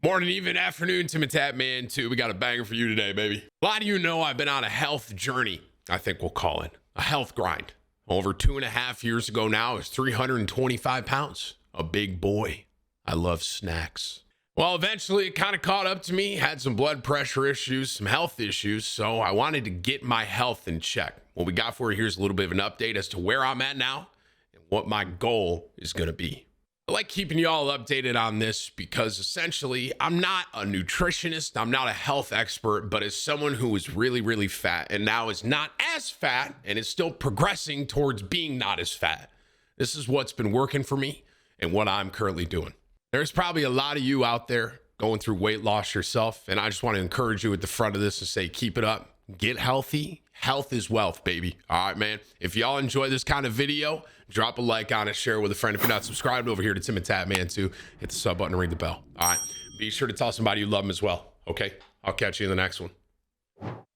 Morning, even afternoon, Timthetatman 2. We got a banger for you today, baby. A lot of you know I've been on a health journey, I think we'll call it. A health grind. Over 2.5 years ago now, I was 325 pounds. A big boy. I love snacks. Well, eventually it kind of caught up to me. Had some blood pressure issues, some health issues, so I wanted to get my health in check. What we got for you here is a little bit of an update as to where I'm at now and what my goal is going to be. I like keeping you all updated on this because essentially I'm not a nutritionist, I'm not a health expert, but as someone who was really, really fat and now is not as fat and is still progressing towards being not as fat. This is what's been working for me and what I'm currently doing. There's probably a lot of you out there going through weight loss yourself, and I just want to encourage you at the front of this and say, keep it up, get healthy. Health is wealth, baby. All right, man. If y'all enjoy this kind of video, drop a like on it, share it with a friend. If you're not subscribed over here to Timthetatman 2, hit the sub button and ring the bell. All right. Be sure to tell somebody you love them as well. Okay. I'll catch you in the next one.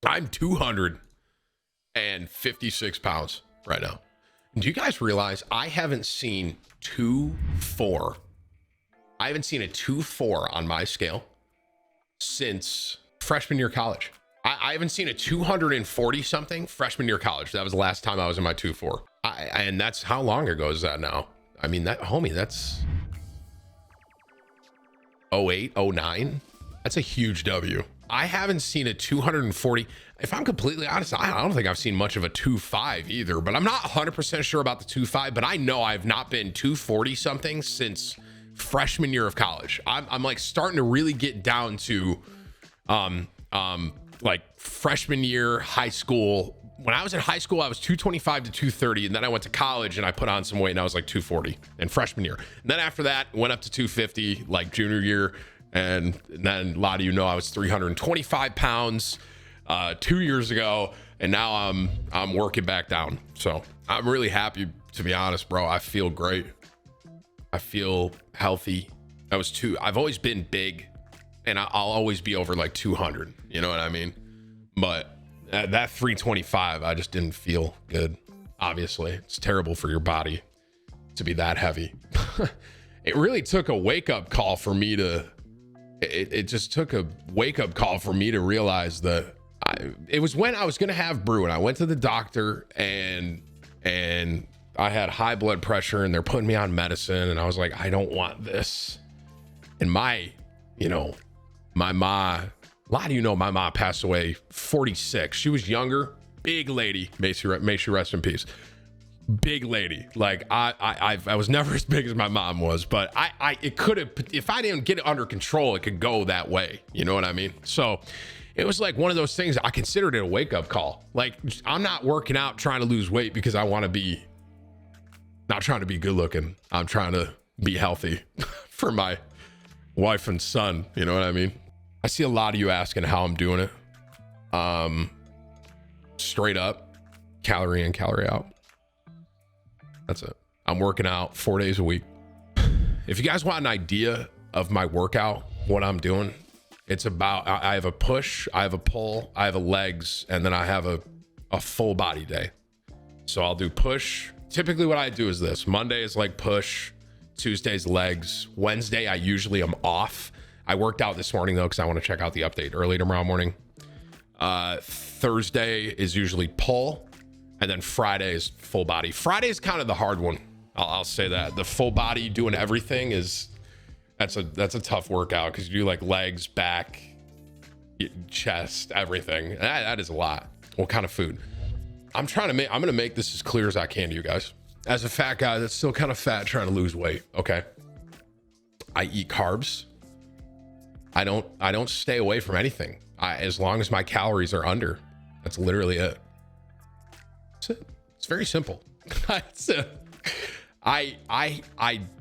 I'm 256 pounds right now. Do you guys realize I haven't seen 2.4? I haven't seen a 2.4 on my scale since freshman year of college. I haven't seen a 240 something freshman year of college. That was the last time I was in my 2.4. And that's how long ago is that now? I mean, that homie, that's 08, 09. That's a huge W. I haven't seen a 240. If I'm completely honest, I don't think I've seen much of a 2.5 either, but I'm not 100% sure about the 2.5, but I know I've not been 240 something since freshman year of college. I'm like starting to really get down to, like freshman year, high school. When I was in high school, I was 225 to 230. And then I went to college and I put on some weight and I was like 240 in freshman year. And then after that, went up to 250 like junior year. And then a lot of you know I was 325 pounds 2 years ago. And now I'm working back down. So I'm really happy, to be honest, bro. I feel great. I feel healthy. I've always been big. And I'll always be over like 200, you know what I mean? But that 325, I just didn't feel good. Obviously, it's terrible for your body to be that heavy. It really took a wake-up call for me to, it just took a wake-up call for me to realize that it was when I was gonna have brew and I went to the doctor and I had high blood pressure and they're putting me on medicine and I was like, I don't want this. And my ma, a lot of you know my mom passed away 46. She was younger, big lady. May she rest in peace. Big lady. Like I was never as big as my mom was, but it could have, if I didn't get it under control, it could go that way. You know what I mean? So it was like one of those things. I considered it a wake up call. Like I'm not working out trying to lose weight because I want to be, not trying to be good looking. I'm trying to be healthy for my wife and son. You know what I mean? I see a lot of you asking how I'm doing it. Straight up, calorie in, calorie out. That's it. I'm working out 4 days a week. If you guys want an idea of my workout, what I'm doing, it's about, I have a push, I have a pull, I have a legs, and then I have a full body day. So I'll do push. Typically what I do is this. Monday is like push, Tuesday's legs. Wednesday, I usually am off. I worked out this morning though, because I want to check out the update early tomorrow morning. Thursday is usually pull, and then Friday is full body. Friday is kind of the hard one. I'll say that. The full body doing everything that's a tough workout because you do like legs, back, chest, everything. That is a lot. What kind of food? I'm gonna make this as clear as I can to you guys. As a fat guy that's still kind of fat trying to lose weight, okay? I eat carbs. I don't stay away from anything. As long as my calories are under, that's literally it. That's it. It's very simple. That's it. I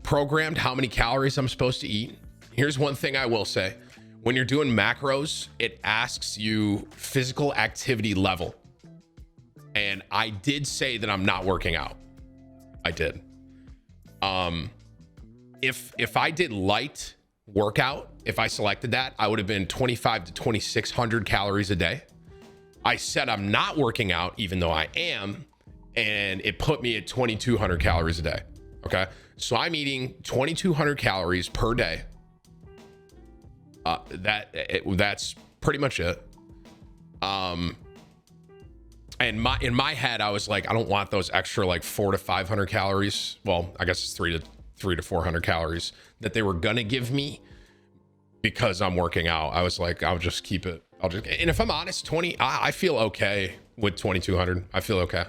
programmed how many calories I'm supposed to eat. Here's one thing I will say. When you're doing macros, it asks you physical activity level. And I did say that I'm not working out. I did. If I did light workout, if I selected that, I would have been 25 to 2,600 calories a day. I said I'm not working out, even though I am, and it put me at 2,200 calories a day. Okay. So I'm eating 2,200 calories per day. That's pretty much it. And in my head, I was like, I don't want those extra like 400 to 500 calories. Well, I guess it's 300 to 400 calories that they were gonna give me because I'm working out. I was like, I'll just keep it. And if I'm honest, 20, I feel okay with 2,200. I feel okay.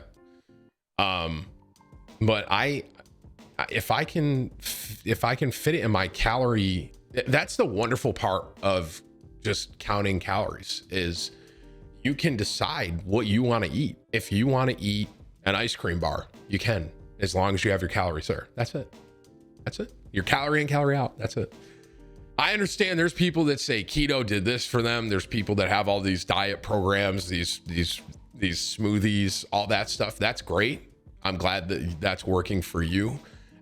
But if I can fit it in my calorie, that's the wonderful part of just counting calories, is you can decide what you want to eat. If you want to eat an ice cream bar, you can, as long as you have your calories there. That's it. Your calorie in, calorie out. That's it. I understand there's people that say keto did this for them. There's people that have all these diet programs, these smoothies, all that stuff. That's great. I'm glad that that's working for you.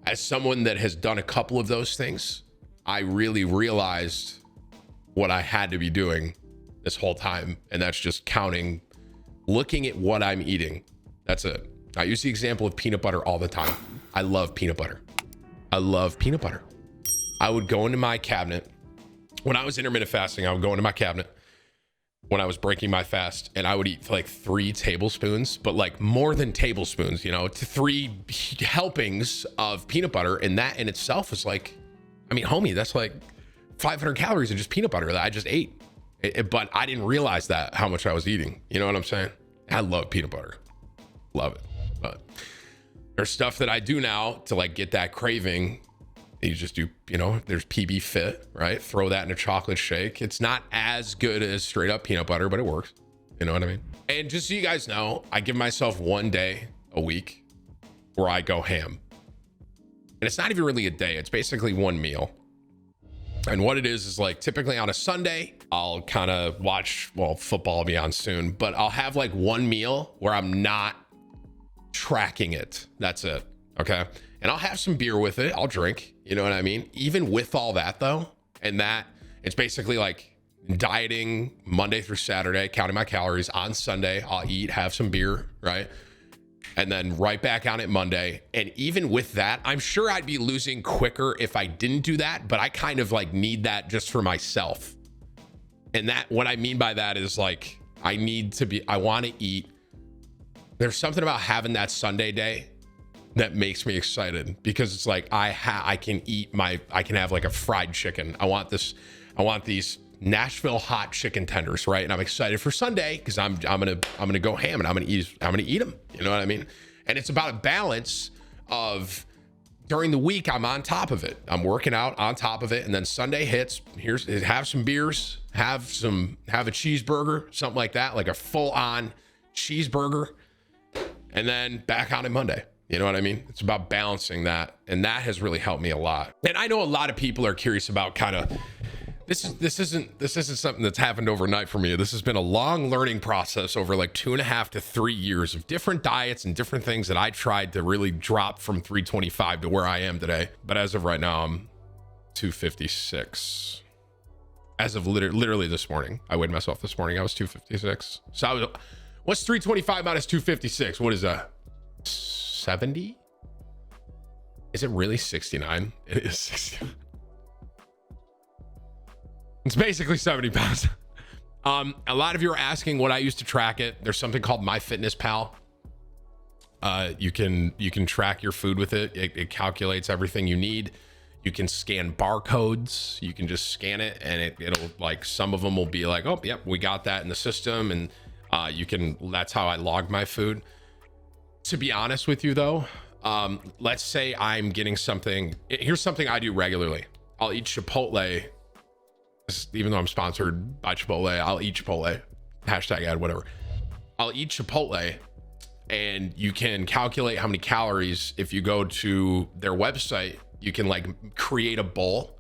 As someone that has done a couple of those things, I really realized what I had to be doing this whole time. And that's just counting, looking at what I'm eating. That's it. I use the example of peanut butter all the time. I love peanut butter. I would go into my cabinet when I was intermittent fasting. I would go into my cabinet when I was breaking my fast, and I would eat like 3 tablespoons, but like more than tablespoons, to 3 helpings of peanut butter. And that in itself was like, I mean, homie, that's like 500 calories of just peanut butter that I just ate. But I didn't realize that, how much I was eating. You know what I'm saying? I love peanut butter. Love it. But there's stuff that I do now to like get that craving. You just do, there's PB Fit, right? Throw that in a chocolate shake. It's not as good as straight up peanut butter, but it works. You know what I mean? And just so you guys know, I give myself one day a week where I go ham. And it's not even really a day. It's basically one meal. And what it is like typically on a Sunday, I'll kind of watch, football will be on soon, but I'll have like one meal where I'm not tracking it. That's it. Okay. And I'll have some beer with it. I'll drink, you know what I mean? Even with all that though, and that it's basically like dieting Monday through Saturday, counting my calories. On Sunday, I'll eat, have some beer, right? And then right back on it Monday. And even with that, I'm sure I'd be losing quicker if I didn't do that, but I kind of like need that just for myself. And that, what I mean by that is like, I want to eat. There's something about having that Sunday day that makes me excited, because it's like, I can have like a fried chicken. I want these Nashville hot chicken tenders, right? And I'm excited for Sunday because I'm gonna go ham and I'm gonna eat them. You know what I mean? And it's about a balance of, during the week I'm on top of it. I'm working out on top of it, and then Sunday hits. Have some beers, have a cheeseburger, something like that, like a full on cheeseburger, and then back on it Monday. You know what I mean? It's about balancing that, and that has really helped me a lot. And I know a lot of people are curious about kind of. This isn't something that's happened overnight for me. This has been a long learning process over like 2.5 to 3 years of different diets and different things that I tried to really drop from 325 to where I am today. But as of right now, I'm 256. As of literally this morning, I weighed myself this morning. I was 256. So what's 325 minus 256? What is that? 70? Is it really 69? It is 69. It's basically 70 pounds. A lot of you are asking what I use to track it. There's something called MyFitnessPal. You can track your food with it. It calculates everything you need. You can scan barcodes. You can just scan it, and it'll like, some of them will be like, oh, yep, we got that in the system. And that's how I log my food. To be honest with you though, let's say I'm getting something. Here's something I do regularly. I'll eat Chipotle. Even though I'm sponsored by Chipotle, I'll eat Chipotle. Hashtag ad, whatever. I'll eat Chipotle, and you can calculate how many calories. If you go to their website, you can like create a bowl.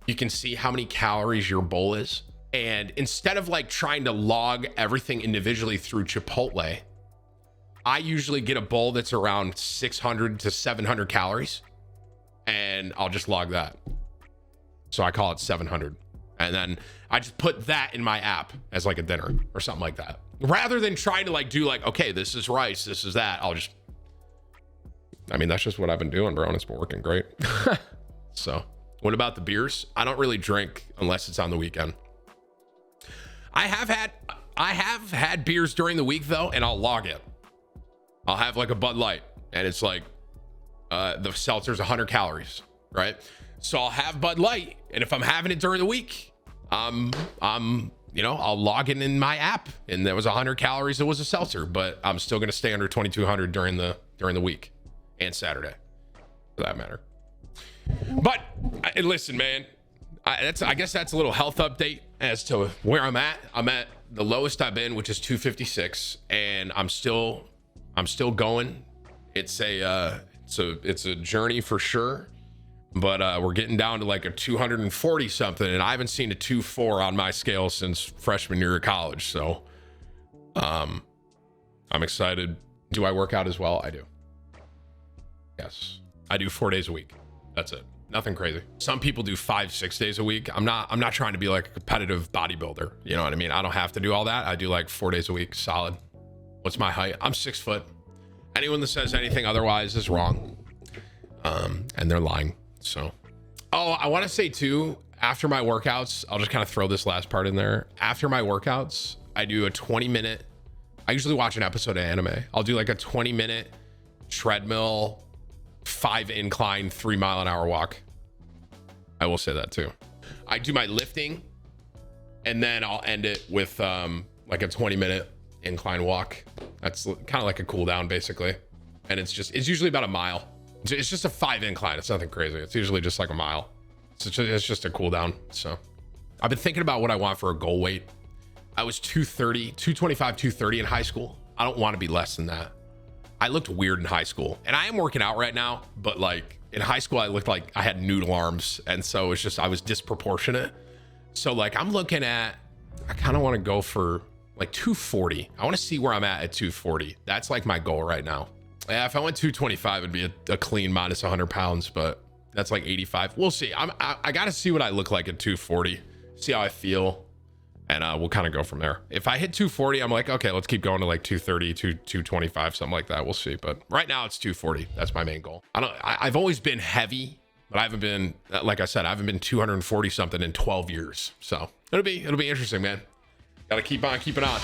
You can see how many calories your bowl is. And instead of like trying to log everything individually through Chipotle, I usually get a bowl that's around 600 to 700 calories, and I'll just log that. So I call it 700. And then I just put that in my app as like a dinner or something like that. Rather than trying to like do like, okay, this is rice, this is that. That's just what I've been doing, bro. And it's been working great. So What about the beers? I don't really drink unless it's on the weekend. I have had beers during the week though, and I'll log it. I'll have like a Bud Light, and it's like the seltzer's 100 calories, right? So I'll have Bud Light, and if I'm having it during the week, I'll log it in my app, and there was 100 calories. It was a seltzer, but I'm still gonna stay under 2,200 during the week and Saturday, for that matter. But listen, man, I guess that's a little health update as to where I'm at. I'm at the lowest I've been, which is 256, and I'm still going. It's a journey for sure, but we're getting down to like a 240 something, and I haven't seen a 2.4 on my scale since freshman year of college. So I'm excited. Do I work out as well? I do. Yes, I do 4 days a week. That's it. Nothing crazy. Some people do 5-6 days a week. I'm not trying to be like a competitive bodybuilder. You know what I mean? I don't have to do all that. I do like 4 days a week, solid. What's my height? I'm 6 foot. Anyone that says anything otherwise is wrong. And they're lying. So, I want to say too, after my workouts, I'll just kind of throw this last part in there. After my workouts, I do a 20-minute, I usually watch an episode of anime. I'll do like a 20-minute treadmill, 5 incline, 3 mile an hour walk. I will say that too. I do my lifting, and then I'll end it with like a 20-minute incline walk. That's kind of like a cool down basically. And it's usually about a mile. It's just a 5 incline. It's nothing crazy. It's usually just like a mile. It's just a cool down. So I've been thinking about what I want for a goal weight. I was 225, 230 in high school. I don't want to be less than that. I looked weird in high school, and I am working out right now, but like in high school, I looked like I had noodle arms. And so it's just, I was disproportionate. So like I'm looking at, I kind of want to go for like 240. I want to see where I'm at 240. That's like my goal right now. Yeah, if I went 225, it'd be a clean minus 100 pounds, but that's like 85. We'll see. I got to see what I look like at 240, see how I feel, and we'll kind of go from there. If I hit 240, I'm like, okay, let's keep going to like 230, 225, something like that. We'll see. But right now it's 240. That's my main goal. I've always been heavy, but I haven't been, like I said, I haven't been 240 something in 12 years. So it'll be interesting, man. Got to keep on keeping on.